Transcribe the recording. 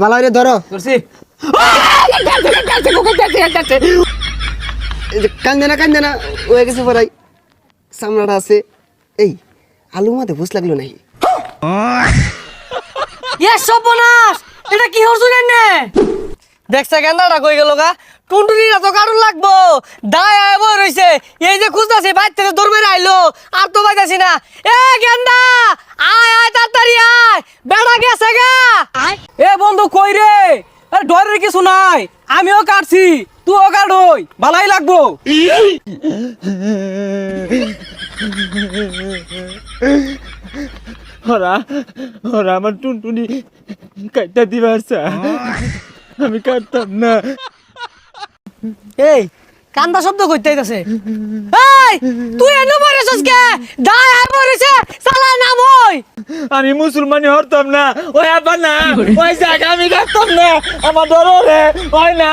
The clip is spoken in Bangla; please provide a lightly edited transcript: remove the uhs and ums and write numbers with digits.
ভালো করে ধরো। করছি কান্দে না ওয়ে গেছে পড়াই সামনাটা আছে। এই আলু মাতে ভুস লাগলো নাই। এ সর্বনাশ, এটা কি হরছুন নে? দেখছ গেন্দাটা কই গেল গা? টুনটুনিরা তো কারণ লাগবো, দায় আয় বই রইছে। এই যে খুঁজতাছি বাইর থেকে দৌড় মেরে আইলো, আর তো পাইতাছি না। এ গেন্দা, আয় আয় তাড়াতাড়ি আয়, বেড়া গেছে গা। এ বন্ধু কই রে? আরে ডরের কিছু নাই, আমিও কাটছি, তুইও কাট, হই ভালাই লাগবো। ওরা ওরা আমার টুনটুনি কাটটা দিবার চা, আমি কাটতাম না। এই কান্দা শব্দ কইতে আইতাছে। এই তুই এনে মরেছস কে? দায় আয় মরেছে, সালা নাম হই। আমি মুসলমানি হরতাম না, ওই আবার না, ওই জায়গা আমি কাটতাম না, আমার ডর রে, ওই না।